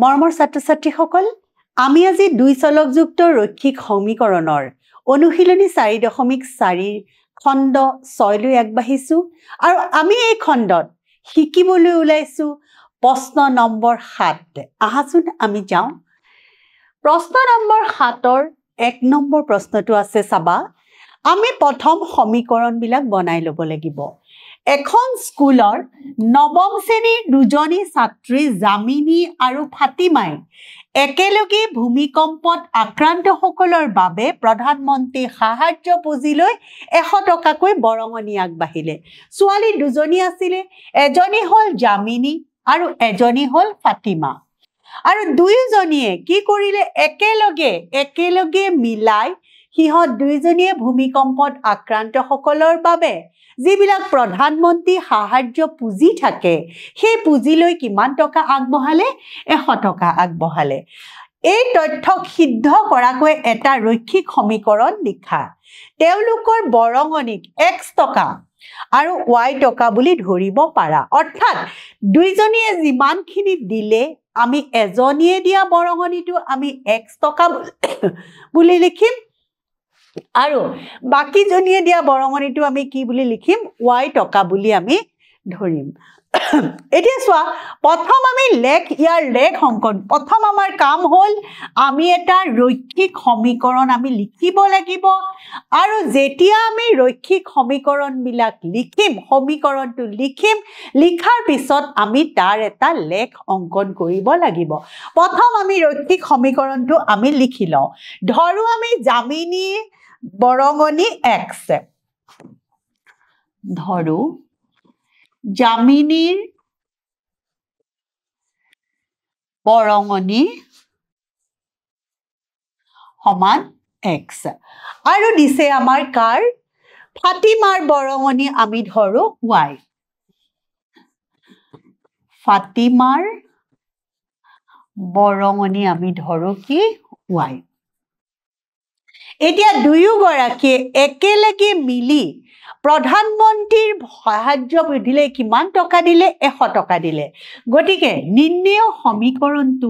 মৰমৰ ছাত্ৰ-ছাত্ৰীসকল আমি আজি দুই চলকযুক্ত ৰৈখিক সমীকৰণৰ অনুশীলনী 4.4 খণ্ড 6 লৈ আগবাঢ়িছো আৰু আমি এই খণ্ডত শিকিবলৈ ওলাইছো প্ৰশ্ন নম্বৰ 7 আহাচোন আমি যাওঁ প্ৰশ্ন নম্বৰ 7ৰ 1 নম্বৰ প্ৰশ্নটো আছে চাবা আমি প্ৰথম সমীকৰণবিলাক বনাই ল'ব লাগিব এখন স্কুলৰ নৱম শ্ৰেণীৰ দুজনী ছাত্ৰী জামিনী আৰু ফাতিমাই একেলগে ভূমিকম্পত আক্ৰান্ত সকলৰ বাবে প্ৰধানমন্ত্ৰী সাহায্য পুঁজিলৈ 100 টকাকৈ বৰঙণি আগবাঢ়িলে ছোৱালী দুজনী আছিল এজনী হ'ল জামিনী আৰু এজনী হ'ল ফাতিমা আৰু দুয়োজনীয়ে কি কৰিলে একেলগে মিলাই হিহত দুইজনীয়ে ভূমিকম্পত আক্ৰান্ত সকলৰ বাবে যিবিলাক প্ৰধানমন্ত্ৰী সাহায্য পুঁজি থাকে সেই পুঁজিলৈ কিমান টকা আগবঢ়ালে 100 টকা আগবঢ়ালে এই তথ্যক সিদ্ধ কৰাকৈ এটা ৰৈখিক সমীকৰণ লিখা তেওঁলোকৰ বৰঙণিক x টকা আৰু y টকা বুলি ধৰিব পাৰা অৰ্থাৎ দুইজনীয়ে যিমানখিনি দিলে আমি এজনীয়ে দিয়া বৰঙণিটো আমি x টকা বুলি লিখিম আৰু বাকি জনীয়ে দিয়া বৰঙণিটো আমি কি বুলি লিখিম y টকা বুলি আমি ধৰিম এতিয়া চোৱা প্ৰথম আমি ইয়াৰ লেখ অংকন প্ৰথম আমাৰ কাম হ'ল আমি এটা ৰৈখিক সমীকৰণ আমি লিখিব লাগিব আৰু যেতিয়া আমি ৰৈখিক সমীকৰণবিলাক সমীকৰণটো লিখাৰ পিছত আমি তাৰ এটা লেখ অংকন কৰিব লাগিব প্ৰথম আমি ৰৈখিক সমীকৰণটো আমি লিখি লওঁ ধৰো আমি জামিনী বৰঙণি x ধৰো জামিনীৰ বৰঙণি সমান x আৰু দিছে আমাৰ কাৰ ফাতিমাৰ বৰঙণি আমি ধৰো y ফাতিমাৰ বৰঙণি আমি ধৰো কি y এতিয়া দুয়োগৰাকীয়ে একেলগে মিলি প্ৰধানমন্ত্ৰীৰ সাহায্য দিলে কিমান টকা দিলে 100 টকা দিলে গতিকে নিৰ্ণয় সমীকৰণটো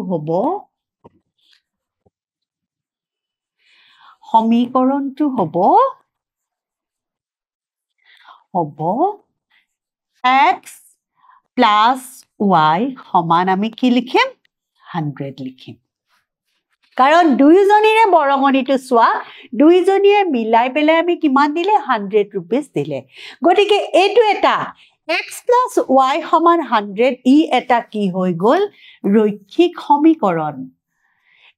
হ'ব x plus y সমান আমি কি লিখিম 100 লিখিম কাৰণ দুইজনীৰে বৰঙণিটো চোৱা দুইজনীয়ে মিলাই পেলাই আমি কিমান দিলে 100 rupees দিলে গতিকে এইটো এটা x plus y সমান 100 ই এটা কি হৈ গল ৰৈখিক সমীকৰণ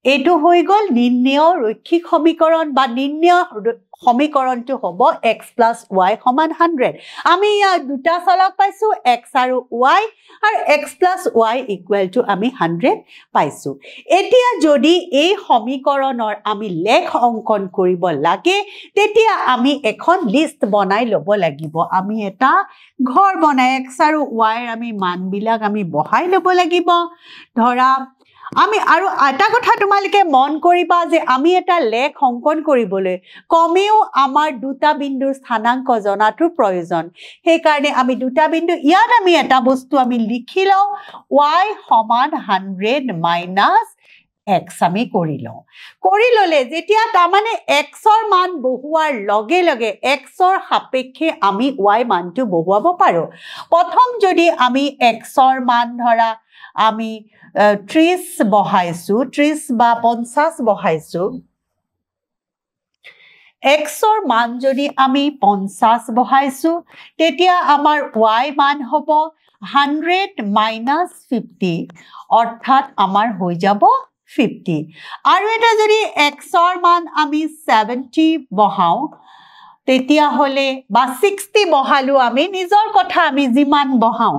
এইটো হৈ গল নিৰ্ণয় ৰৈখিক সমীকৰণ বা নিৰ্ণয় সমীকৰণটো হ'ব x plus y সমান 100 আমি ইয়াৰ দুটা চলক পাইছো x আৰু y আৰু x plus y equal to আমি 100 পাইছো এতিয়া যদি এই সমীকৰণৰ আমি লেখ অংকন কৰিব লাগে তেতিয়া আমি এখন লিষ্ট বনাই ল'ব লাগিব আমি এটা ঘৰ বনাই x আৰু y আমি মানবিলাক আমি বহাই ল'ব লাগিব ধৰা আমি আৰু এটা কথা তোমালকে মন কৰিবা যে আমি এটা লেখ অংকন কৰিবলৈ কমেও আমাৰ দুটা বিন্দুৰ স্থানাংক জনাটো প্ৰয়োজন সেই কাৰণে আমি দুটা বিন্দু ইয়াত আমি এটা বস্তু আমি লিখি লওঁ y সমান 100 minus x আমি কৰি ললে যেতিয়া তাৰমানে x ৰ মান বহুৱাৰ লগে লগে x ৰ সাপেক্ষে আমি y মানটো বহুৱাব পাৰো প্ৰথম যদি আমি x ৰ মান ধৰা আমি 30 বহাইছো 30 বা 50 বহাইছো x ৰ মান যদি আমি 50 বহাইছো তেতিয়া আমাৰ y মান হ'ব 100 minus 50 অৰ্থাৎ আমাৰ হৈ যাব 50 আৰু এটা যদি x ৰ মান আমি 70 বহাও তেতিয়া হলে বা 60 বহালো আমি নিজৰ কথা আমি যিমান বহাও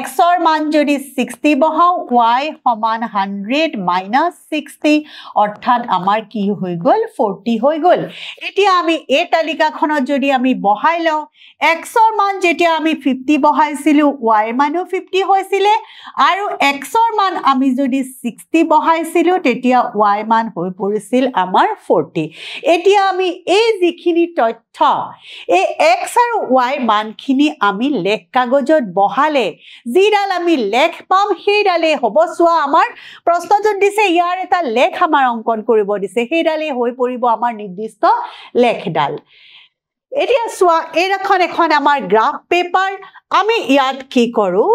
x ৰ মান যদি 60 বহাও y সমান 100 minus 60 অৰ্থাৎ আমাৰ কি হৈ গল 40 হৈ গল এতিয়া আমি এই তালিকাখনত যদি আমি বহাই লওঁ x ৰ মান যেতিয়া আমি 50 বহাইছিলো y মানো 50 হৈছিলে আৰু x ৰ মান আমি যদি 60 বহাইছিলো তেতিয়া y মান হৈ পৰিছিল আমাৰ 40 এতিয়া আমি এই যিখিনি তথ্য এই x আৰু y মানখিনি আমি লেখ কাগজত বহালে যিডাল আমি লেখ পাম সেইডালেই হ'ব চোৱা আমাৰ প্ৰশ্নটোত দিছে ইয়াৰ এটা লেখ আমাৰ অংকন কৰিব দিছে সেইডালেই হৈ পৰিব আমাৰ নিৰ্দিষ্ট লেখডাল এতিয়া চোৱা এখন আমাৰ গ্ৰাফ পেপাৰ আমি ইয়াত কি কৰো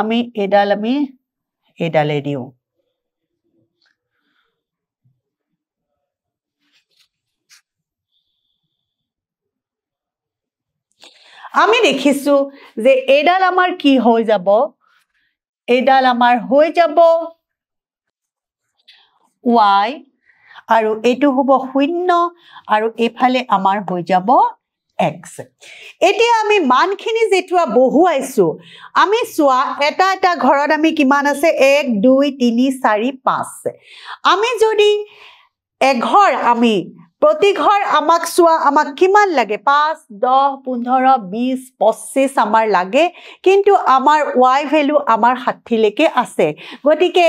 আমি এডালে দিও আমি দেখিছো যে এডাল আমাৰ কি হৈ যাব এডাল আমাৰ হৈ যাব y আৰু এটো হ'ব 0 আৰু এফালে আমাৰ হৈ যাব x এতিয়া আমি মানখিনি যেটুৱা বহুৱাইছো আমি চোৱা এটা ঘৰত আমি কিমান আছে 1 2 3 4 5 আমি যদি এঘৰ আমি প্ৰতি ঘৰ আমাক চোৱা আমাক কিমান লাগে 5 10 15 20 25 আমাৰ লাগে কিন্তু আমাৰ y ভ্যালু আমাৰ 60 লৈকে আছে গতিকে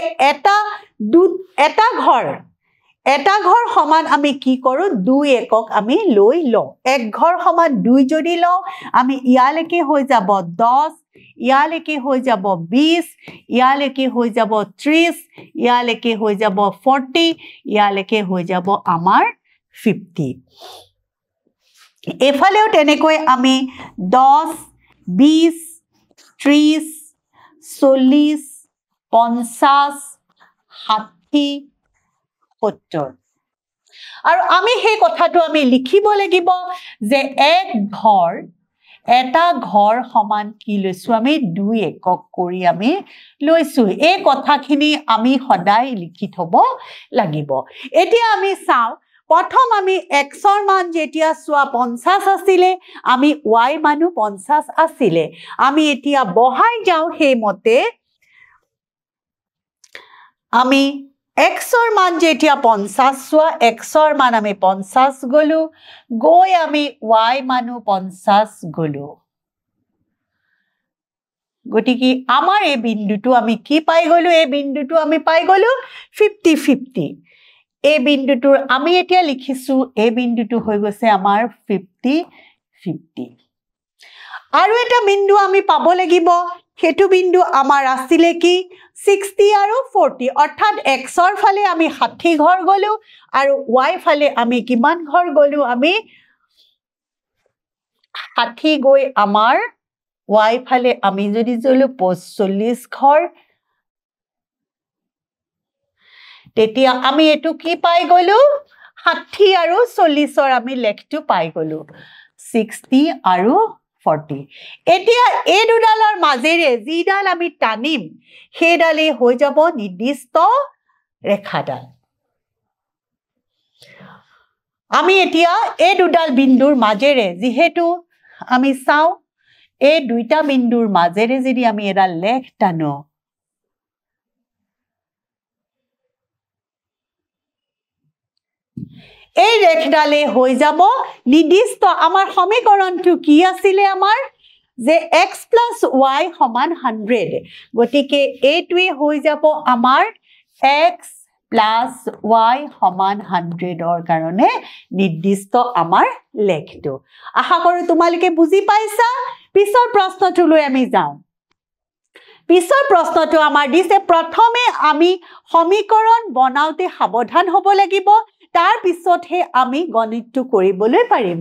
এটা ঘৰ সমান আমি কি কৰো 2 একক আমি লৈ লওঁ এক ঘৰ সমান 2 যদি লওঁ আমি ইয়ালৈকে হৈ যাব 10 ইয়ালৈকে হৈ যাব 20 ইয়ালৈকে হৈ যাব 30 ইয়ালৈকে হৈ যাব 40 ইয়ালৈকে হৈ যাব আমাৰ 50 এফালেও তেনেকৈ আমি 10 20 30 40 50 60 70 আৰু আমি সেই কথাটো আমি লিখিব লাগিব যে এটা ঘৰ সমান কি লৈছো আমি 2 একক কৰি আমি লৈছো এই কথাখিনি আমি সদায় লিখি থব লাগিব এতিয়া আমি চাও প্ৰথম আমি x ৰ মান যেতিয়া চোৱা 50 আছিল আমি y মানো 50 আছিল আমি এতিয়া বহাই যাও হেমতে আমি x ৰ মান যেতিয়া 50 চোৱা x ৰ মান আমি 50 গলো গৈ আমি y মানো 50 গলো গতিকে আমাৰ এই বিন্দুটো আমি কি পাই গলো এই বিন্দুটো আমি পাই গলো 50-50 এই বিন্দুটোৰ আমি এতিয়া লিখিছো এই বিন্দুটো হৈ গৈছে আমাৰ 50-50 আৰু এটা বিন্দু আমি পাব লাগিব হেতু বিন্দু আমাৰ আছিল কি 60 আৰু 40 অৰ্থাৎ x ৰ ফালে আমি 60 ঘৰ গলো আৰু y ফালে আমি কিমান ঘৰ গলো আমি 60 গৈ আমাৰ y ফালে আমি যদি জলো 45 ঘৰ তেতিয়া আমি এটো কি পাই গলো 60 আৰু 40 ৰ আমি লেখটো পাই গলো 60 আৰু 40 এতিয়া এই দুডালৰ মাজেৰে যিডাল আমি টানিম সেইডালে হৈ যাব নিৰ্দিষ্ট ৰেখাডাল আমি এতিয়া এই দুডাল বিন্দুৰ মাজেৰে যিহেতু আমি চাও এই দুইটা বিন্দুৰ মাজেৰে যদি আমি এডাল লেখ টানো এই ৰেখাডালে হৈ যাব নিৰ্দিষ্ট আমাৰ সমীকৰণটো কি আছিল আমাৰ যে x + y = 100 গতিকে এইটোৱে হৈ যাব আমাৰ x + y = 100 ৰ কাৰণে নিৰ্দিষ্ট আমাৰ লেখটো আশা কৰো তোমালোকে বুজি পাইছা পিছৰ প্ৰশ্নটোলৈ আমি যাওঁ পিছৰ প্ৰশ্নটো আমাৰ দিছে প্ৰথমে আমি সমীকৰণ বনাওতে সাৱধান হ'ব লাগিব তাৰ পিছতহে আমি গণিতটো কৰিবলৈ পাৰিম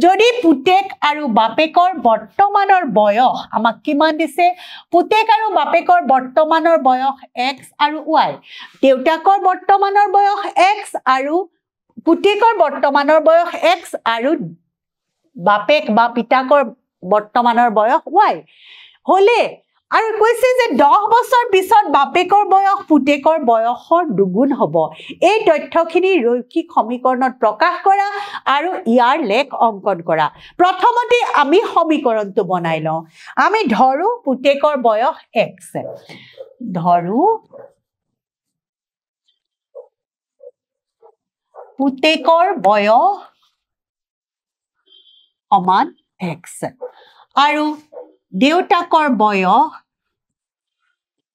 যদি পুতেক আৰু বাপেকৰ বৰ্তমানৰ বয়স আমাক কিমান দিছে পুতেক আৰু বাপেকৰ বৰ্তমানৰ বয়স x আৰু y দেউতাকৰ বৰ্তমানৰ বয়স x আৰু পুতেকৰ বৰ্তমানৰ বয়স x আৰু বাপেক বা পিতাকৰ বৰ্তমানৰ বয়স y হলে আৰু কৈছে যে 10 বছৰ পিছত বাপেকৰ বয়স পুতেকৰ বয়সৰ দুগুণ হ'ব এই তথ্যখিনি ৰৈখিক সমীকৰণত প্ৰকাশ কৰা আৰু ইয়াৰ লেখ অংকন কৰা প্ৰথমতে আমি সমীকৰণটো বনাই লওঁ আমি ধৰো পুতেকৰ বয়স x ধৰো পুতেকৰ বয়স সমান x আৰু দেউতাকৰ বয়স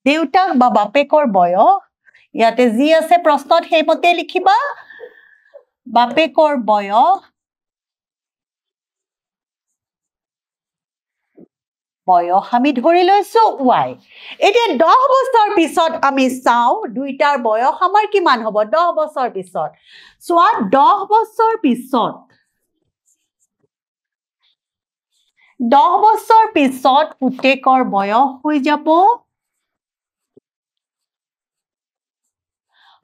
দেউতাক বা বাপেকৰ বয়স ইয়াতে যি আছে প্ৰশ্নত হেমতে লিখিবা বাপেকৰ বয়স বয়স আমি ধৰি লৈছো y এতিয়া 10 বছৰ পিছত আমি চাও দুইটাৰ বয়স আমাৰ কিমান হ'ব 10 বছৰ পিছত সোৱা 10 বছৰ পিছত 10 বছৰ পিছত পুতেকৰ বয়স হৈ যাব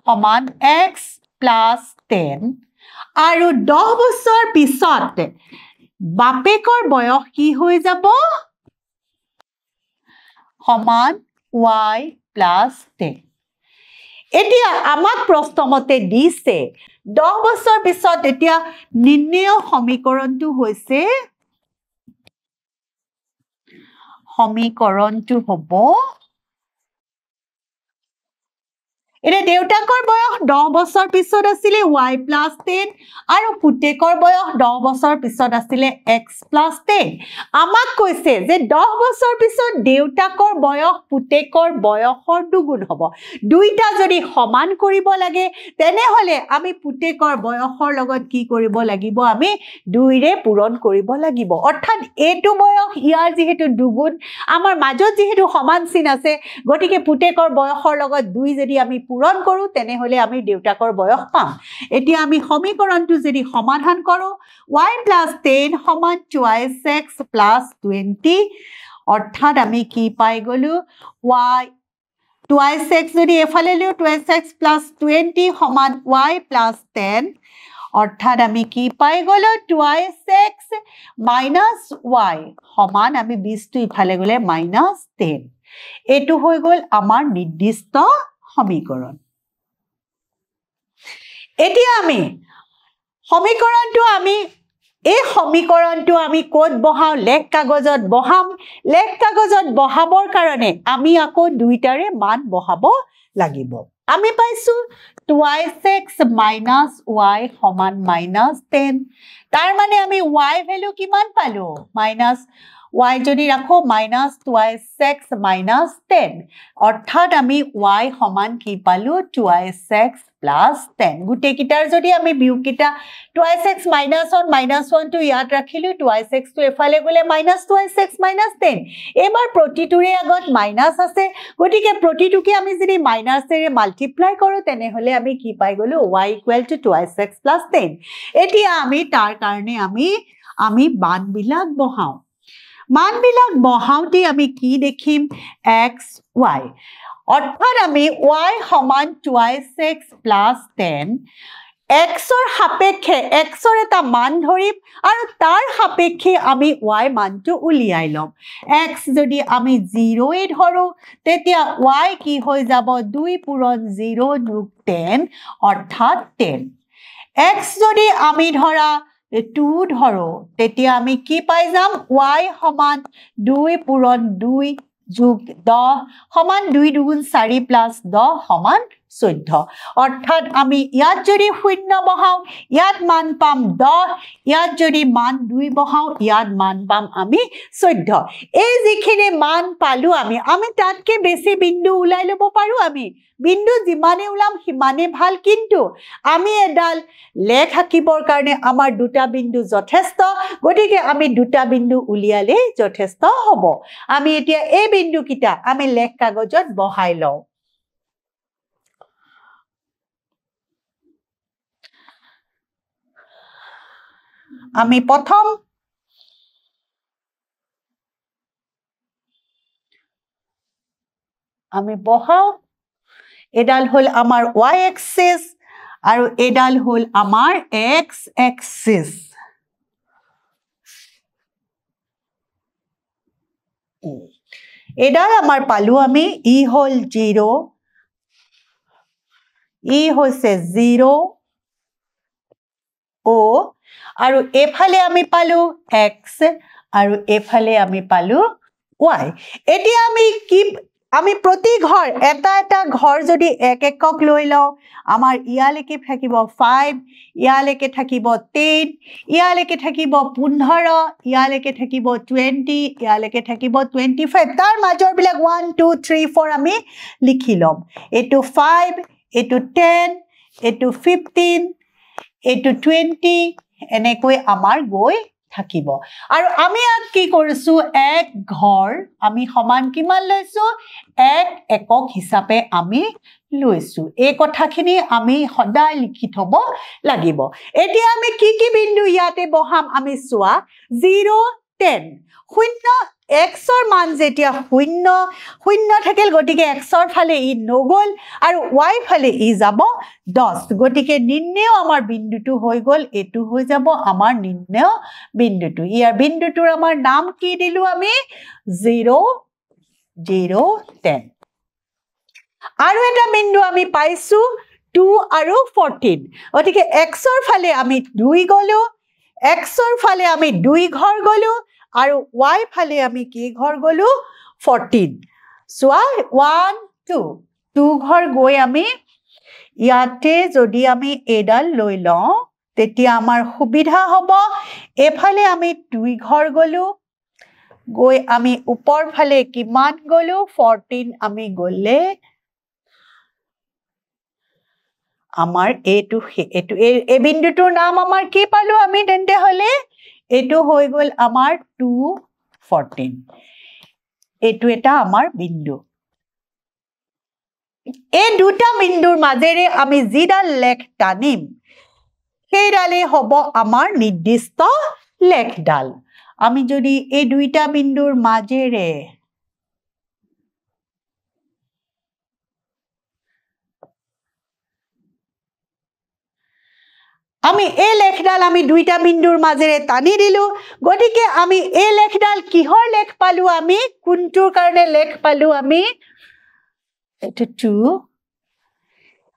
সমান x plus 10 আৰু 10 বছৰ পিছত বাপেকৰ বয়স কি হৈ যাব সমান y plus 10 এতিয়া আমাক প্ৰশ্নমতে দিছে 10 বছৰ পিছত এতিয়া নিৰ্ণয় সমীকৰণটো হৈছে সমীকৰণটো হ'ব এটা দেউতাকৰ বয়স 10 বছৰ পিছত আছিল y plus 10 আৰু পুতেকৰ বয়স 10 বছৰ পিছত আছিল x plus 10 আমাক কৈছে যে 10 বছৰ পিছত দেউতাকৰ বয়স পুতেকৰ বয়সৰ দুগুণ হ'ব দুইটা যদি সমান কৰিব লাগে তেনেহলে আমি পুতেকৰ বয়সৰ লগত কি কৰিব লাগিব আমি 2 ৰে পূৰণ কৰিব লাগিব অৰ্থাৎ এটো বয়স ইয়াৰ যেহেতু দুগুণ আমাৰ মাজত যেহেতু সমান চিন আছে গতিকে পুতেকৰ বয়সৰ লগত 2 যদি আমি পূৰণ কৰো তেনেহলে আমি দেউতাকৰ বয়স পাম এতিয়া আমি সমীকৰণটো যদি সমাধান কৰো y plus 10 সমান 2x plus 20 অৰ্থাৎ আমি কি পাই গলো y 2x যদি এফালে লিও 2x plus 20 সমান y plus 10 অৰ্থাৎ আমি কি পাই গলো 2x minus y সমান আমি 20 টো ইফালে গলে minus 10 এটো হৈ গল আমাৰ নিৰ্দিষ্ট সমীকৰণ এতিয়া আমি সমীকৰণটো আমি এই সমীকৰণটো আমি কোড বহাও লেখ কাগজত বহাম লেখ কাগজত বহাবৰ কাৰণে আমি আকৌ দুইটাৰে মান বহাব লাগিব আমি পাইছো 2x minus y সমান -10 তাৰ মানে আমি y ভ্যালু কিমান পালো minus y যদি ৰাখো minus 2x minus 10 অৰ্থাৎ আমি y সমান কি পালো 2x plus 10 গুটে কিটাৰ যদি আমি বিউ কিটা 2x minus 1 টো ইয়াত ৰাখিলো 2x টো এফালে গলে minus 2x minus 10 এবাৰ প্ৰতিটোৰে আগত মাইনাস আছে গতিকে প্ৰতিটোকে আমি যদি মাইনাস এৰে মাল্টিপ্লাই কৰো তেনেহলে আমি কি পাই গলো y equal to 2x plus 10 এতিয়া আমি তাৰ কাৰণে আমি মানবিলাক বহাও মানবিলাক বহাওতে আমি কি দেখিম x y অৰ্থাৎ আমি y সমান 2x plus 10 x ৰ সাপেক্ষে x ৰ এটা মান ধৰিম আৰু তাৰ সাপেক্ষে আমি y মানটো উলিয়াই লম x যদি আমি 0 এ ধৰো তেতিয়া y কি হৈ যাব 2 পূৰণ 0 যোগ 10 অৰ্থাৎ 10 x যদি আমি ধৰা 2 ধৰো তেতিয়া আমি কি পাই যাম y সমান 2 পূৰণ 2 যোগ 10 সমান 2 দুগুণ 4 প্লাস 10 সমান 14 অৰ্থাৎ আমি ইয়াত যদি শূন্য বহাও ইয়াত মান পাম 10 ইয়াত যদি মান 2 বহাও ইয়াত মান পাম আমি 14 এই যিখিনি মান পালো আমি তাতকে বেছি বিন্দু উলাই লব পাৰো আমি বিন্দু যিমানে উলাম সিমানে ভাল কিন্তু আমি এডাল লেখ আঁকিবৰ কাৰণে আমাৰ দুটা বিন্দু যথেষ্ট গতিকে আমি দুটা বিন্দু উলিয়ালে যথেষ্ট হ'ব আমি এতিয়া এই বিন্দু কিটা আমি লেখ কাগজত বহাই লওঁ আমি প্ৰথম আমি বহাও এডাল হল আমাৰ y axis আৰু এডাল হল আমাৰ x axis এডাল আমাৰ পালো আমি ই হল 0 ই হৈছে 0 o আৰু এফালে আমি পালো x আৰু এফালে আমি পালো y এতিয়া আমি প্ৰতি ঘৰ এটা ঘৰ যদি এক একক লৈ লও আমাৰ ইয়ালৈকে থাকিব 5 ইয়ালৈকে থাকিব 10 ইয়ালৈকে থাকিব 15 ইয়ালৈকে থাকিব 20 ইয়ালৈকে থাকিব 25 তাৰ মাজৰ বিলাক 1 2 3 4 আমি লিখি লম এটো 5 এটো 10 এটো 15 এটো 20 এনেকৈ আমাৰ গৈ থাকিব আৰু আমি ইয়াত কি কৰিছো এক ঘৰ আমি সমান কিমান লৈছো এক একক হিচাপে আমি লৈছো এই কথাখিনি আমি সদায় লিখি থব লাগিব এতিয়া আমি কি বিন্দু ইয়াতে বহাম আমি চোৱা 0 10 শূন্য x ৰ মান যেতিয়া শূন্য শূন্য থাকিল গটিকে x ৰ ফালে ই নগল আৰু y ফালে ই যাব 10 গটিকে নিৰ্ণয় আমাৰ বিন্দুটো হৈ গল এটো হৈ যাব আমাৰ নিৰ্ণয় বিন্দুটো ইয়াৰ বিন্দুটোৰ আমাৰ নাম কি দিলু আমি 0 0 10 আৰু এটা বিন্দু আমি পাইছো 2 আৰু 14 গটিকে x ৰ ফালে আমি 2 গলো x ৰ ফালে আমি 2 ঘৰ গলো আৰু y ফালে আমি কি ঘৰ গলো 14 সোয়া 1 2 2 ঘৰ গৈ আমি ইয়াতে যদি আমি এডাল লৈ লওঁ তেতিয়া আমাৰ সুবিধা হ'ব এফালে আমি 2 ঘৰ গলো গৈ আমি ওপৰ ফালে কিমান গলো 14 আমি গলে আমাৰ এটো এই বিন্দুটোৰ নাম আমাৰ কি পালো আমি তেন্তে হলে এটো হৈ গল আমাৰ 2 14 এটো এটা আমাৰ বিন্দু এই দুটা বিন্দুৰ মাজেৰে আমি জিডাল লেখ টানিম সেইডালে হ'ব আমাৰ নিৰ্দিষ্ট লেখডাল আমি যদি এই দুইটা বিন্দুৰ মাজেৰে আমি এই লেখডাল আমি দুইটা বিন্দুৰ মাজেৰে টানি দিলু গটিকে আমি এই লেখডাল কিহৰ লেখ পালু আমি কোনটোৰ কাৰণে লেখ পালু আমি এটো 2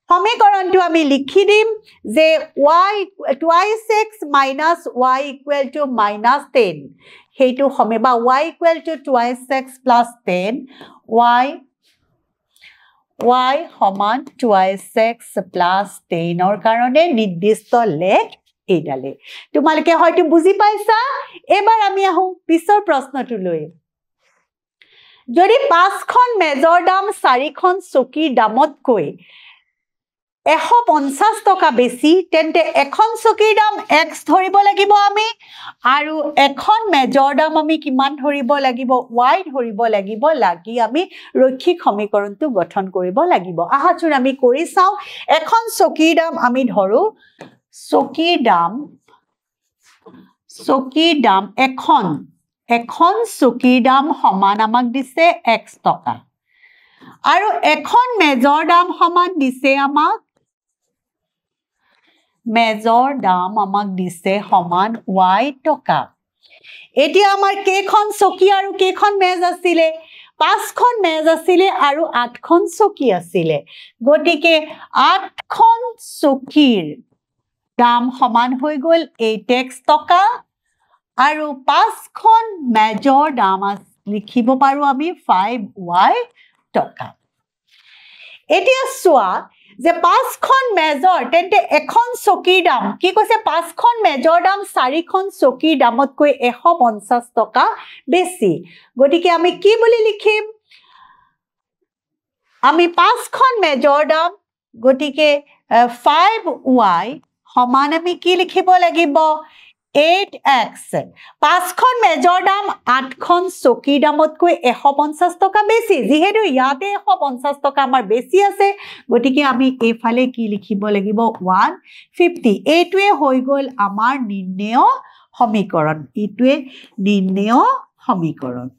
সমীকৰণটো আমি লিখি দিম যে y twice x minus y equal to minus 10 হেতু হমে বা y equal to twice x plus 10 y সমান twice x plus 10 অৰ কাৰণে নিৰ্দিষ্ট লেখ এইডালে তোমালোকে হয়তো বুজি পাইছা এবাৰ আমি আহো পিছৰ প্ৰশ্নটো লৈ যদি 5খন মেজৰ দাম 4খন চকীৰ দামতকৈ 150 টকা বেছি তেন্তে এখন চকীৰ দাম x ধৰিব লাগিব আমি আৰু এখন মেজৰ দাম আমি কিমান ধৰিব লাগিব y ধৰিব লাগিব লাগি আমি ৰৈখিক সমীকৰণটো গঠন কৰিব লাগিব আহাচোন আমি কৰি চাও এখন চকীৰ দাম আমি ধৰো চকীৰ দাম এখন চকীৰ দাম সমান আমাক দিছে x টকা আৰু এখন মেজৰ দাম সমান দিছে আমাক মেজৰ দাম আমাক দিছে সমান y টকা এতিয়া আমাৰ কেইখন চকী আৰু কেইখন মেজ আছিলে 5খন মেজ আছিলে আৰু 8খন চকী আছিলে গটিকে 8খন চকীৰ দাম সমান হৈ গল 8x টকা আৰু 5খন মেজৰ দাম লিখিব পাৰো আমি 5y টকা এতিয়া সোয়া যে 5খন মেজৰ তেন্তে এখন চকীৰ দাম কি কৈছে 5খন মেজৰ দাম 4খন চকীৰ দামতকৈ 150 টকা বেছি গটিকে আমি কি বুলি লিখিম আমি 5খন মেজৰ দাম গটিকে 5y সমান আমি কি লিখিব লাগিব 8x 5খন মেজৰ দাম 8খন চকীৰ দামতকৈ 150 টকা বেছি যিহেতু ইয়াতে 150 টকা আমাৰ বেছি আছে গটিকে আমি এফালে কি লিখিব লাগিব 150 এইটোৱে হৈ গল আমাৰ নিৰ্ণয় সমীকৰণ ইটোৱে নিৰ্ণয় সমীকৰণ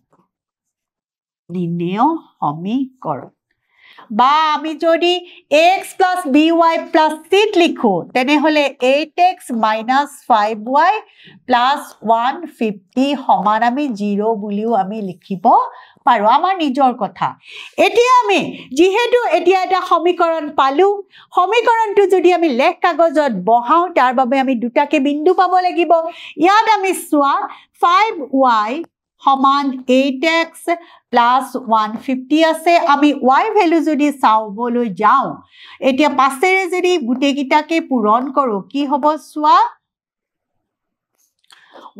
বা আমি যদি x plus by plus c লিখো তেনে হলে 8x minus 5y plus 150 সমান আমি 0 বুলিও আমি লিখিব পাৰো আমাৰ নিজৰ কথা এতিয়া আমি যেহেতু এতিয়া এটা সমীকৰণ পালু সমীকৰণটো যদি আমি লেখ কাগজত বহাও তাৰ বাবে আমি দুটাকে বিন্দু পাব লাগিব ইয়াত আমি সোয়া 5y সমান 8x plus 150 আছে আমি y ভ্যালু যদি চাবলৈ যাও এতিয়া পাছেৰে যদি গুটেকিটাকে পূৰণ কৰো কি হ'ব সোয়া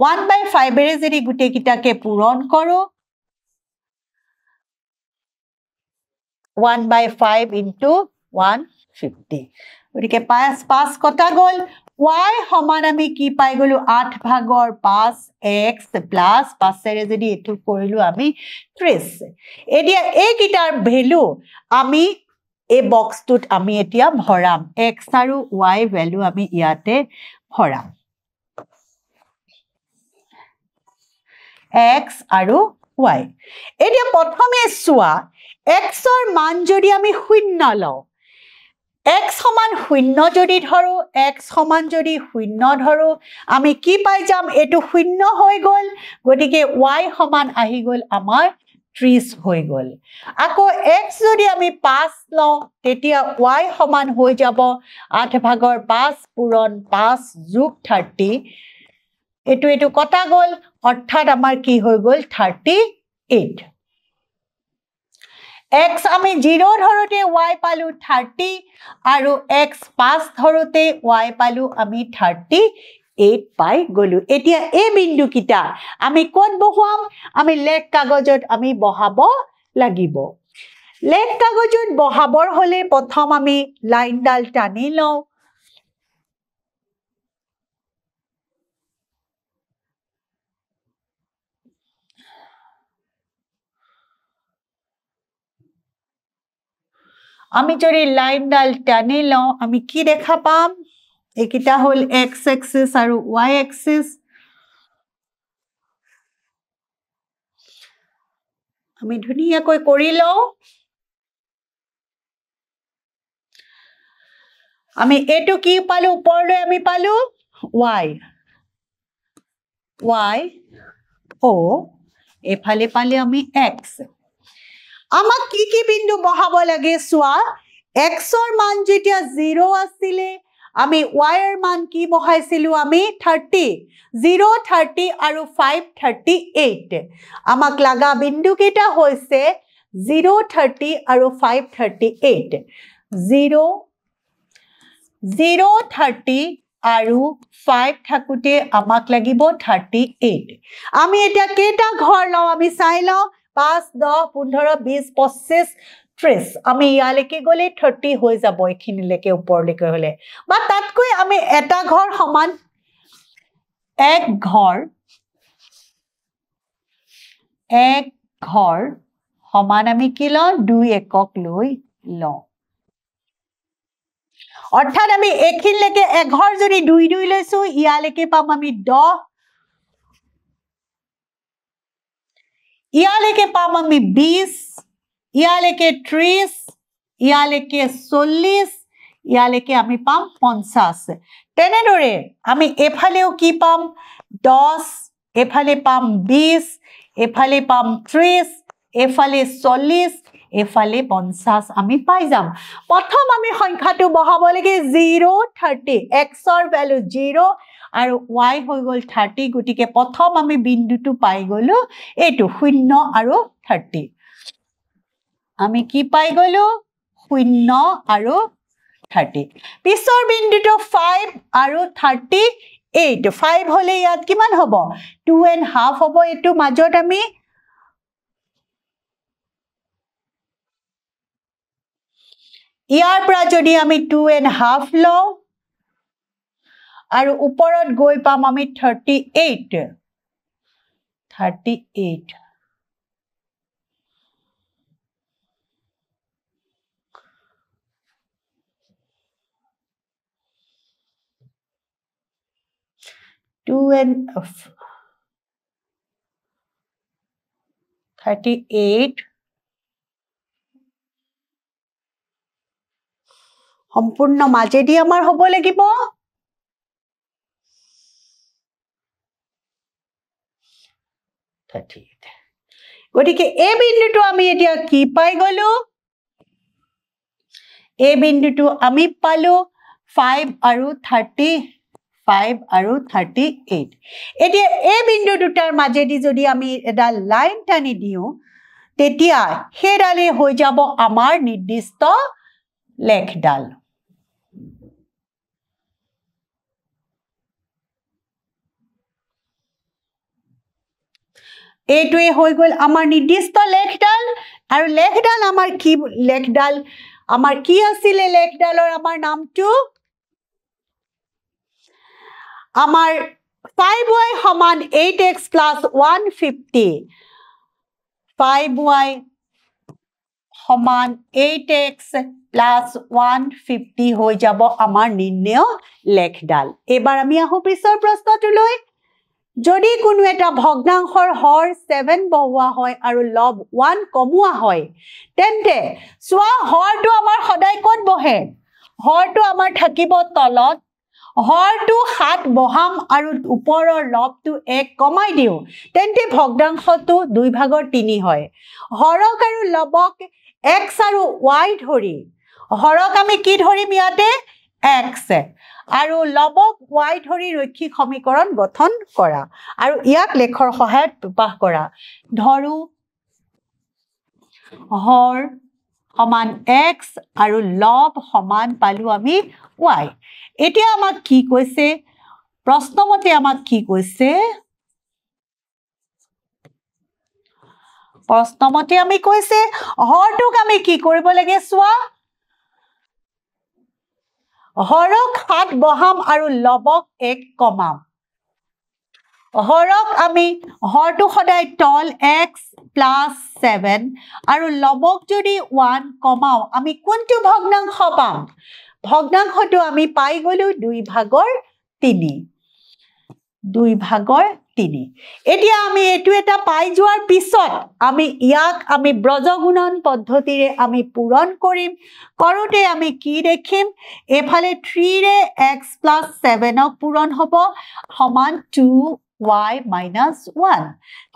1/5 এৰে যদি গুটেকিটাকে পূৰণ কৰো 1/5 into 150 গটিকে 5 কটা গল y সমান আমি কি পাই গলো 8 ভাগৰ 5x প্লাস 5 যদি এটো কৰিলো আমি 30 এতিয়া এই কিটাৰ ভ্যালু আমি এই বক্সটোত আমি এতিয়া ভৰাম x আৰু y ভ্যালু আমি ইয়াতে ভৰাম x আৰু y এতিয়া প্ৰথমে সোৱা x ৰ মান যদি আমি শূন্য লও x সমান শূন্য যদি ধৰো x সমান যদি শূন্য ধৰো আমি কি পাই যাম এটো শূন্য হৈ গল গটিকে y সমান আহি গল আমাৰ 30 হৈ গল আকৌ x যদি আমি 5 লও তেতিয়া y সমান হৈ যাব 8 ভাগৰ 5 পূৰণ 5 যোগ 30 এটো কটা গল অৰ্থাৎ আমাৰ কি হৈ গল 38 x আমি 0 ধৰতে y পালু 30 আৰু x 5 ধৰতে y পালু আমি 38 পাই গলু এতিয়া এই বিন্দু কিটা আমি কোন বহাম আমি লেখ কাগজত আমি বহাব লাগিব লেখ কাগজত বহাবৰ হলে প্ৰথম আমি লাইনডাল টানি লও আমি যদি লাইনডাল টানি লও আমি কি দেখা পাম একিটা হল x axis আৰু y axis আমি ধুনিয়াকৈ কৰি লও আমি এটো কি পালো ওপৰলৈ আমি পালো y o এফালে পালে আমি x আমাক কি বিন্দু বহাব লাগে সোৱা x ৰ মান যেতিয়া 0 আছিল আমি y ৰ মান কি বহাইছিলো আমি 30 0 30 আৰু 5 38 আমাক লাগা বিন্দু কেটা হৈছে 0 30 আৰু 5 38 0 30 আৰু 5 থাকুতে আমাক লাগিব 38 আমি এটা কেটা ঘৰ লও আমি চাই লও 5 10 15 20 25 30 আমি ইয়ালৈকে গলে 30 হৈ যাব এখিনিলৈকে ওপৰলৈকে হলে বা তাতকৈ আমি এটা ঘৰ সমান এক ঘৰ সমান আমি কি লও 2 একক লৈ লও অৰ্থাৎ আমি এখিনিলৈকে এঘৰ যদি 2 2 লৈছো ইয়ালৈকে পাম আমি 10 ইয়ালৈকে পাম আমি 20 ইয়ালৈকে 30 ইয়ালৈকে 40 ইয়ালৈকে আমি পাম 50 তেনেদৰে আমি এফালেও কি পাম 10 এফালে পাম 20 এফালে পাম 30 এফালে 40 এফালে 50 আমি পাই যাম প্ৰথম আমি সংখ্যাটো বহাব লাগে 0 30 x ৰ ভ্যালু 0 আৰু y হৈ গল 30 গটিকে প্ৰথম আমি বিন্দুটো পাই গলো এটো 0 আৰু 30 আমি কি পাই গলো 0 আৰু 30 পিছৰ বিন্দুটো 5 আৰু 38 5 হলে ইয়াত কিমান হ'ব 2.5 হ'ব এটো মাজত আমি ইয়াৰ পৰা যদি আমি 2.5 লও আৰু ওপৰত গৈ পাম আমি 38 38 সম্পূৰ্ণ মাজেদি আমাৰ হ'ব লাগিব গটিকে এই বিন্দুটো আমি এতিয়া কি পাই গলো এই বিন্দুটো আমি পালো 5 আৰু 38 এতিয়া এই বিন্দু দুটাৰ মাজেদি যদি আমি এটা লাইন টানি দিও তেতিয়া হেৰালে হৈ যাব আমাৰ নিৰ্দিষ্ট লেখডাল এইটোৱে হৈ গল আমাৰ নিৰ্দিষ্ট লেখডাল আৰু লেখডাল আমাৰ কি লেখডাল আমাৰ কি আছিল লেখডালৰ আমাৰ নামটো আমাৰ 5y সমান 8x plus 150 5y সমান 8x plus 150 হৈ যাব আমাৰ নিৰ্ণয় লেখডাল এবাৰ আমি আহো পিছৰ প্ৰশ্নটোলৈ যদি কোনো এটা ভগ্নাংশৰ হৰ 7 বহোৱা হয় আৰু লব 1 কমোৱা হয় তেন্তে সোৱা হৰটো আমাৰ সদায় ক'ত বহে হৰটো আমাৰ থাকিব তলত হৰটো 7 বহাম আৰু ওপৰৰ লবটো 1 কমাই দিও তেন্তে ভগ্নাংশটো 2 ভাগৰ 3 হয় হৰক আৰু লবক x আৰু y ধৰি হৰক আমি কি ধৰিম ইয়াতে x আৰু লবক y ধৰি ৰৈখিক সমীকৰণ গঠন কৰা আৰু ইয়াক লেখৰ সহায়ত প্ৰকাশ কৰা ধৰু হৰ সমান x আৰু লব সমান পালো আমি y এতিয়া আমাক কি কৈছে প্ৰশ্নমতে আমাক কি কৈছে প্ৰশ্নমতে আমি কৈছে হৰটোক আমি কি কৰিব লাগে সোৱা হৰক 7 বহাম আৰু লবক 1 কমাম হৰক আমি হৰটো সদায় তল x plus 7 আৰু লবক যদি 1 কমাও আমি কোনটো ভগ্নাংশ পাম ভগ্নাংশটো আমি পাই গলো 2 ভাগৰ 3 2 ভাগৰ 3 এতিয়া আমি এটো এটা পাই যোৱাৰ পিছত আমি ইয়াক আমি ব্ৰজগুণন পদ্ধতিৰে আমি পূৰণ কৰিম কৰোতে আমি কি দেখিম এফালে 3 ৰে x plus 7 ক পূৰণ হ'ব সমান 2y minus 1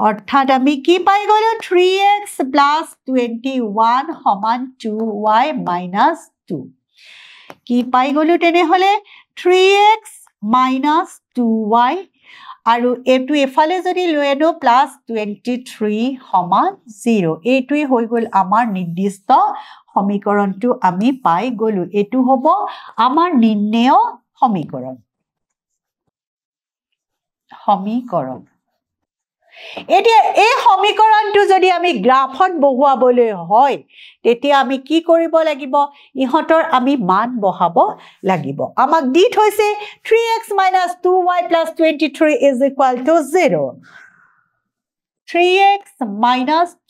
অৰ্থাৎ আমি কি পাই গলো 3x plus 21 সমান 2y minus 2 কি পাই গলো তেনেহলে 3x minus 2y আৰু এটো এফালে যদি লৈ আনো প্লাস 23 সমান 0 এটোই হৈ গল আমাৰ নিৰ্দিষ্ট সমীকৰণটো আমি পাই গলো এটো হ'ব আমাৰ নিৰ্ণয় সমীকৰণ এতিয়া এই সমীকৰণটো যদি আমি গ্ৰাফত বহুৱাবলৈ হয় তেতিয়া আমি কি কৰিব লাগিব ইহতৰ আমি মান বহাব লাগিব আমাক দি থৈছে 3x - 2y + 23 = 0 3x -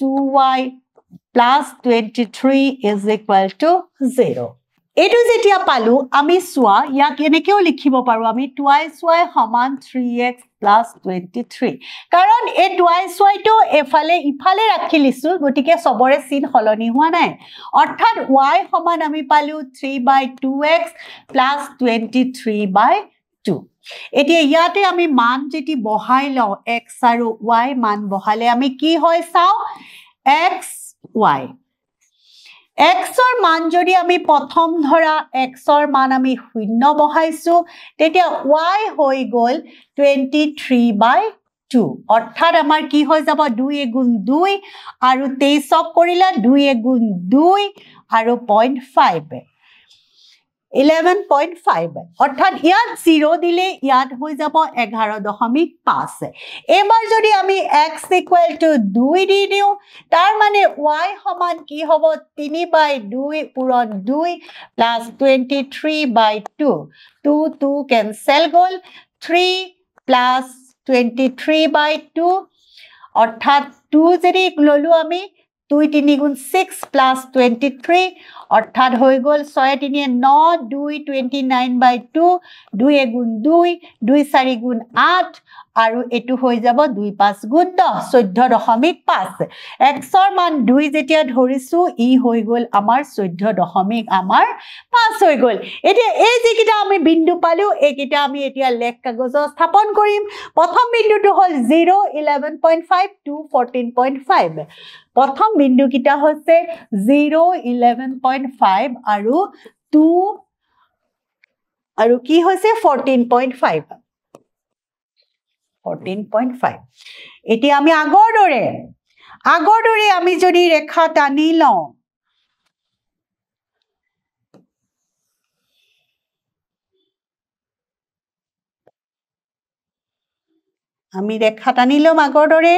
2y + 23 = 0 এটো যেতিয়া পালো আমি সোৱা ইয়াক এনেকেও লিখিব পাৰো আমি 2y সমান 3x + 23 কাৰণ এই 2y টো এফালে ইফালে ৰাখি লিছো গটিকে সবৰে চিন হলনি হোৱা নাই অৰ্থাৎ y সমান আমি পালো 3/2x + 23/2 এতিয়া ইয়াতে আমি মান যেটি বহাই লও x আৰু y মান বহালে আমি কি হয় চাও x y x ৰ মান যদি আমি প্ৰথম ধৰা x ৰ মান আমি 0 বহাইছো তেতিয়া y হৈ গল 23/2 অৰ্থাৎ আমাৰ কি হৈ যাব 2 * 2 আৰু 23 কৰিলা 2 * 2 আৰু 0.5 11.5 অৰ্থাৎ ইয়াত 0 দিলে ইয়াত হৈ যাব 11.5 এবাৰ যদি আমি x = 2 দি দিও তাৰ মানে y সমান কি হ'ব 3/2 পূৰণ 2 + 23/2 2 কেনসেল গল 3 + 23/2 অৰ্থাৎ 2 যদি ললো আমি 2 × 3 = 6 + 23 অৰ্থাৎ হৈ গল 6 × 3 = 9 2 29/2 2 * 2 2 4 × 8 আৰু এটো হৈ যাব 2 5 × 10 14.5 x ৰ মান 2 যেতিয়া ধৰিছো ই হৈ গল আমাৰ 14.5 হৈ গল এতিয়া এই যেকিটা আমি বিন্দু পালো এইকিটা আমি এতিয়া লেখ কাগজত স্থাপন কৰিম প্ৰথম বিন্দুটো হল 0 11.5 2 14.5 প্ৰথম বিন্দু কিটা হৈছে 0 11.5 আৰু 2 আৰু কি হৈছে 14.5 এতিয়া আমি আগৰ দৰে আমি যদি ৰেখা টানি লওঁ আমি ৰেখা টানি লম আগৰ দৰে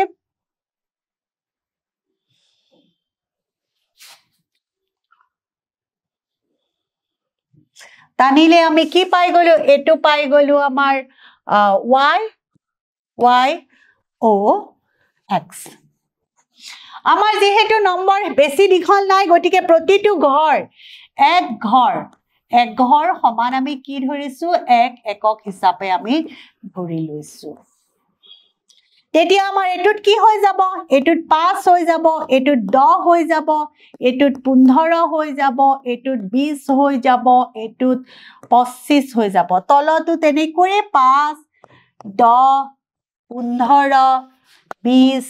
টানিলে আমি কি পাই গলো এটো পাই গলো আমাৰ y o x আমাৰ যেহেতু নম্বৰ বেছি দীঘল নাই গতিকে প্ৰতিটো ঘৰ এক ঘৰ সমান আমি কি ধৰিছো এক একক হিচাপে আমি ধৰি লৈছো তেতিয়া আমাৰ এটুত কি হৈ যাব এটুত 5 হৈ যাব এটুত 10 হৈ যাব এটুত 15 হৈ যাব এটুত 20 হৈ যাব এটুত 25 হৈ যাব তলতো তেনেকৈ 5 10 15 20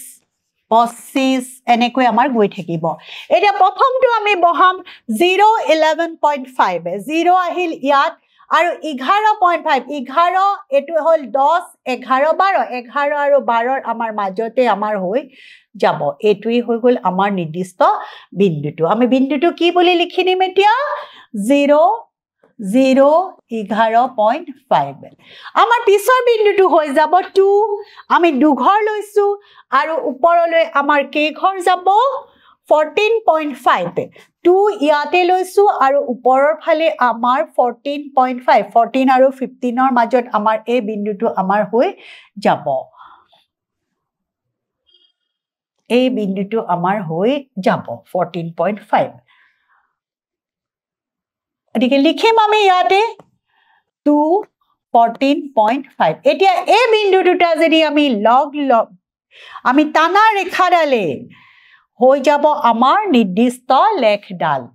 25 এনেকৈ আমাৰ গৈ থাকিব এটা প্ৰথমটো আমি বহাম 011.5 0 আহিল ইয়াত আৰু 11.5 11 এটো হল 10 11 12 11 আৰু 12 আমাৰ মাজতে আমাৰ হৈ যাব এটোই হৈ গল আমাৰ নিৰ্দিষ্ট বিন্দুটো আমি বিন্দুটো কি বুলি লিখি দিম এতিয়া 0 0 11.5 আমাৰ পিছৰ বিন্দুটো হৈ যাব 2 আমি দুঘৰ লৈছো আৰু ওপৰলৈ আমাৰ কেই ঘৰ যাব 14.5 2 ইয়াতে লৈছো আৰু ওপৰৰ ফালে আমাৰ 14.5 14 আৰু 15 ৰ মাজত আমাৰ এই বিন্দুটো আমাৰ হৈ যাব এই বিন্দুটো আমাৰ হৈ যাব 14.5 এদিকে লিখিম আমি ইয়াতে 2 14.5 এতিয়া এই বিন্দু দুটা যদি আমি লগ আমি টানা ৰেখাডালে হৈ যাব আমাৰ নিৰ্দিষ্ট লেখডাল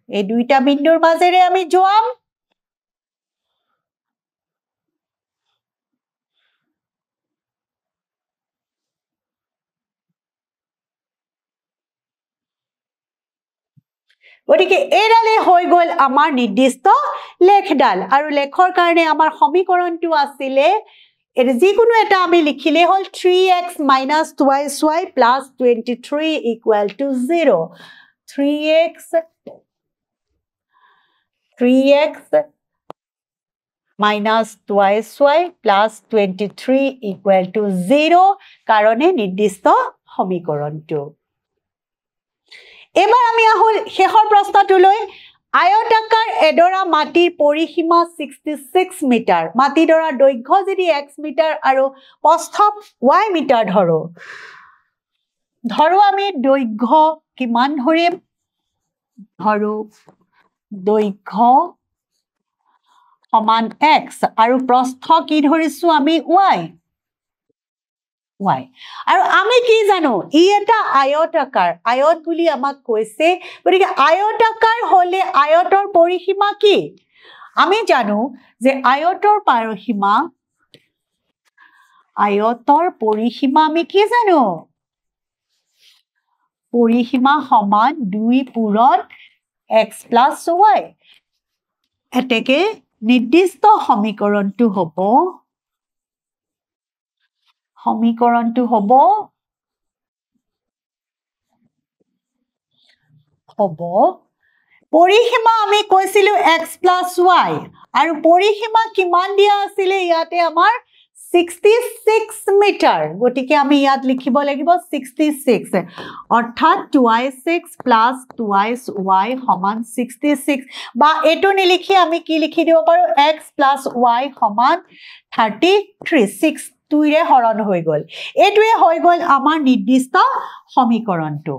এই দুইটা বিন্দুৰ মাজেৰে আমি যোৱাম গতিকে এডালে হৈ গল আমাৰ নিৰ্দিষ্ট লেখডাল আৰু লেখৰ কাৰণে আমাৰ সমীকৰণটো আছিলে এটা যিকোনো এটা আমি লিখিলে হল 3x - 2y plus 23 equal to 0 3x minus 2y plus 23 equal to 0 কাৰণে নিৰ্দিষ্ট সমীকৰণটো এবাৰ আমি আহল শেষৰ প্ৰশ্নটোলৈ আয়তাকাৰ এডৰা মাটিৰ পৰিসীমা 66 মিটাৰ মাটিডৰা দৈৰ্ঘ্য যদি x মিটাৰ আৰু প্ৰস্থ y মিটাৰ ধৰো আমি দৈৰ্ঘ্য কিমান ধৰিম ধৰো দৈৰ্ঘ্য সমান x আৰু প্ৰস্থ কি ধৰিছো আমি y আৰু আমি কি জানো ই এটা আয়তাকাৰ আয়ত বুলি আমাক কৈছে গতিকে আয়তাকাৰ হলে আয়তৰ পৰিসীমা কি আমি জানো যে আয়তৰ পৰিসীমা আমি কি জানো পৰিসীমা সমান 2 পূৰণ x plus y এতেকে নিৰ্দিষ্ট সমীকৰণটো হ'ব পৰিসীমা আমি কৈছিলো x plus y আৰু পৰিসীমা কিমান দিয়া আছিলে ইয়াতে আমাৰ 66 মিটাৰ গতিকে আমি ইয়াত লিখিব লাগিব 66 অৰ্থাৎ 2y6 plus 2y সমান 66 বা এটো নিলিখি আমি কি লিখি দিব পাৰো x plus y সমান 33 6 2ৰে হৰণ হৈ গল এটোৱে হৈ গল আমাৰ নিৰ্দিষ্ট সমীকৰণটো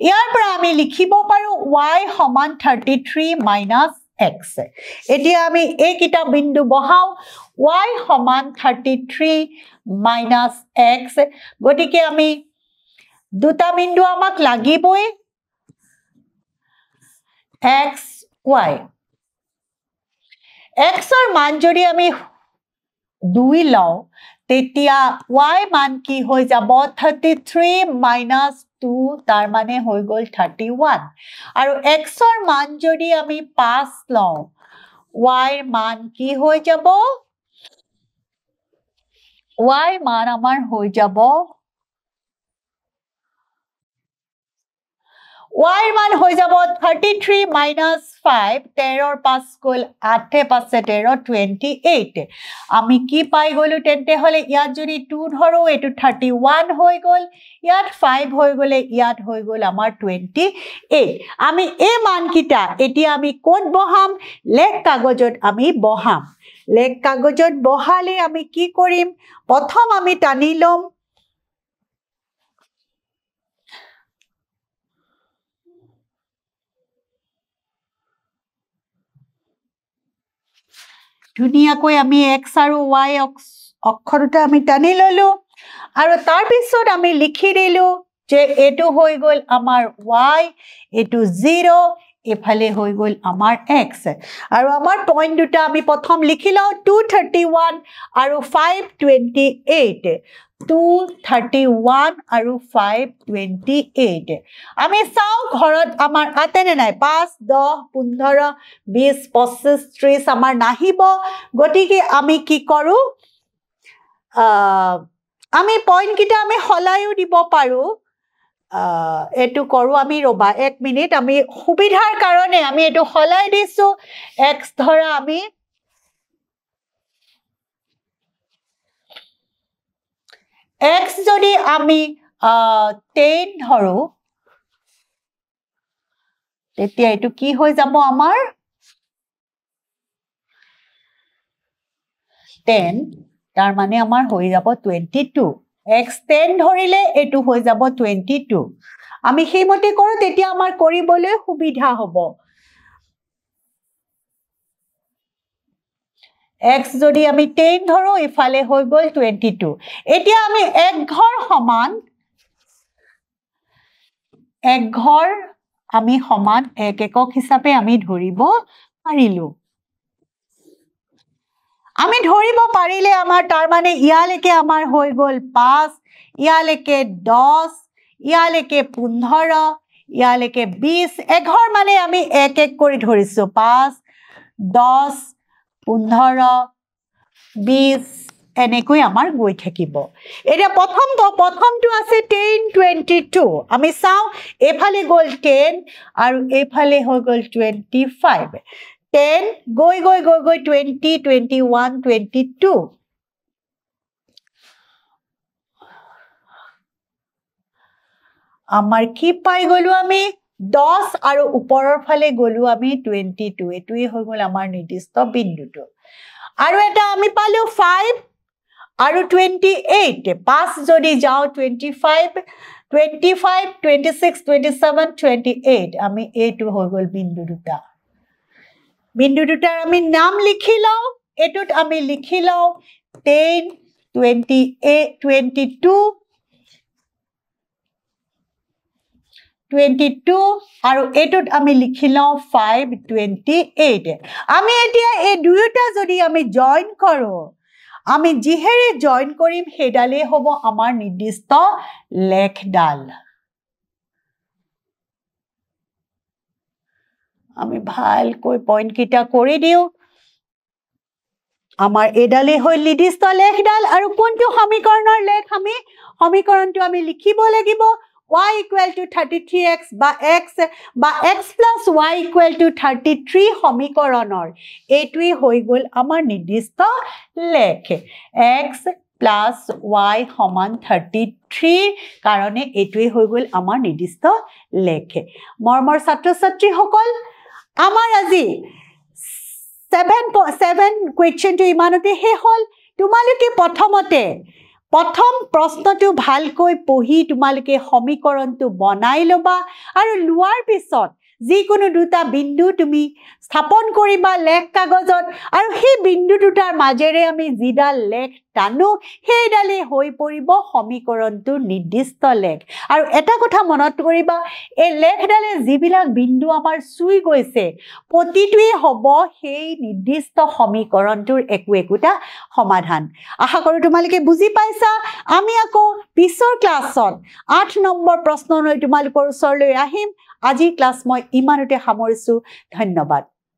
ইয়াৰ পৰা আমি লিখিব পাৰো y সমান 33 minus x এতিয়া আমি এই কিটা বিন্দু বহাও y সমান 33 minus x গতিকে আমি দুটা বিন্দু আমাক লাগিবই x y x ৰ মান যদি আমি 2 লও তেতিয়া y মান কি হৈ যাব 33 minus 2 তাৰ মানে হৈ গল 31 আৰু x ৰ মান যদি আমি 5 লও y মান কি হৈ যাব y মান আমাৰ হৈ যাব y মান হৈ যাব 33 minus 5 13 5 গল 8 5 13 28 আমি কি পাই গলো তেন্তে হলে ইয়াত যদি 2 ধৰো এটো 31 হৈ গল ইয়াত 5 হৈ গলে ইয়াত হৈ গল আমাৰ 28 আমি এই মান কিটা এতিয়া আমি কোড বহাম লেখ কাগজত আমি বহাম লেখ কাগজত বহালে আমি কি কৰিম প্ৰথম আমি টানি লম ধুনিয়াকৈ আমি x আৰু y অক্ষৰটা আমি টানি ললো আৰু তাৰ পিছত আমি লিখি দিলো যে এটো হৈ গল আমাৰ y এটো 0 এফালে হৈ গল আমাৰ x আৰু আমাৰ পইণ্ট দুটা আমি প্ৰথম লিখি লও 231 আৰু 528 231 আৰু 528 আমি চাও ঘৰত আমাৰ আতেনে নাই 5 10 15 20 25 30 আমাৰ নাহিব গটিকে আমি কি কৰো আমি পইণ্ট কিটা আমি হলাইও দিব পাৰো এটো কৰো আমি ৰবা 1 মিনিট আমি সুবিধাৰ কাৰণে আমি এটো হলাই দিছো x ধৰা আমি x যদি আমি 10 ধৰো তেতিয়া এটো কি হৈ যাব আমাৰ 10 তাৰ মানে আমাৰ হৈ যাব 22 x 10 ধৰিলে এটো হৈ যাব 22 আমি সেইমতে কৰো তেতিয়া আমাৰ কৰিবলৈ সুবিধা হ'ব x যদি আমি 10 ধৰো ইফালে হৈ গল 22 এতিয়া আমি এক ঘৰ সমান এক ঘৰ আমি সমান এক একক হিচাপে আমি ধৰিব পাৰিলো আমি ধৰিব পাৰিলে আমাৰ তাৰ মানে ইয়ালৈকে আমাৰ হৈ গল 5 ইয়ালৈকে 10 ইয়ালৈকে 15 ইয়ালৈকে 20 এঘৰ মানে আমি এক এক কৰি ধৰিছো 5 10 15 20 এনেকৈ আমাৰ গৈ থাকিব এটা প্ৰথমটো আছে 10 22 আমি চাও এফালে গল 10 আৰু এফালে হৈ গল 25 10 গৈ 20 21 22 আমাৰ কি পাই গলো আমি 10 আৰু ওপৰৰ ফালে গলো আমি 22 এটোই হৈ গল আমাৰ নিৰ্দিষ্ট বিন্দুটো আৰু এটা আমি পালো 5 আৰু 28 5 যদি যাও 25 26 27 28 আমি এটো হৈ গল বিন্দু দুটাৰ আমি নাম লিখি লও এটোত আমি লিখি লও 10 28 22 22 আৰু এটোত আমি লিখি লও 528 আমি এতিয়া এই দুয়োটা যদি আমি জয়েন কৰো আমি যিহেৰে জয়েন কৰিম হেডালে হ'ব আমাৰ নিৰ্দিষ্ট লেখডাল আমি ভালকৈ পইণ্ট কিটা কৰি দিও আমাৰ এডালে হৈ নিৰ্দিষ্ট লেখডাল আৰু কোনটো সমীকৰণৰ লেখ আমি সমীকৰণটো আমি লিখিব লাগিব y equal to 33x বা x plus y equal to 33 সমীকৰণৰ এটোই হৈ গল আমাৰ নিৰ্দিষ্ট লেখ x plus y সমান 33 কাৰণে এটোই হৈ গল আমাৰ নিৰ্দিষ্ট লেখ মৰমৰ ছাত্ৰ-ছাত্ৰী সকল আমাৰ আজি 7 question to ইমানতে হে হল তোমালোকে প্ৰথম প্ৰশ্নটো ভালকৈ পঢ়ি তোমালোকে সমীকৰণটো বনাই লবা আৰু লোৱাৰ পিছত যিকোনো দুটা বিন্দু তুমি স্থাপন কৰিবা লেখ কাগজত আৰু সেই বিন্দু দুটাৰ মাজেৰে আমি যিডাল লেখ টানো সেইডালে হৈ পৰিব সমীকৰণটো নিৰ্দিষ্ট লেখ আৰু এটা কথা মনত কৰিবা এই লেখডালে যিবিলাক বিন্দু আমাৰ চুই গৈছে প্ৰতিটোৱে হ'ব সেই নিৰ্দিষ্ট সমীকৰণটোৰ একোটা সমাধান আশা কৰো তোমালোকে বুজি পাইছা আমি আকৌ পিছৰ ক্লাছত 8 নম্বৰ প্ৰশ্ন লৈ তোমালোকৰ ওচৰলৈ আহিম আজি ক্লাছ মই ইমানতে সামৰিছো ধন্যবাদ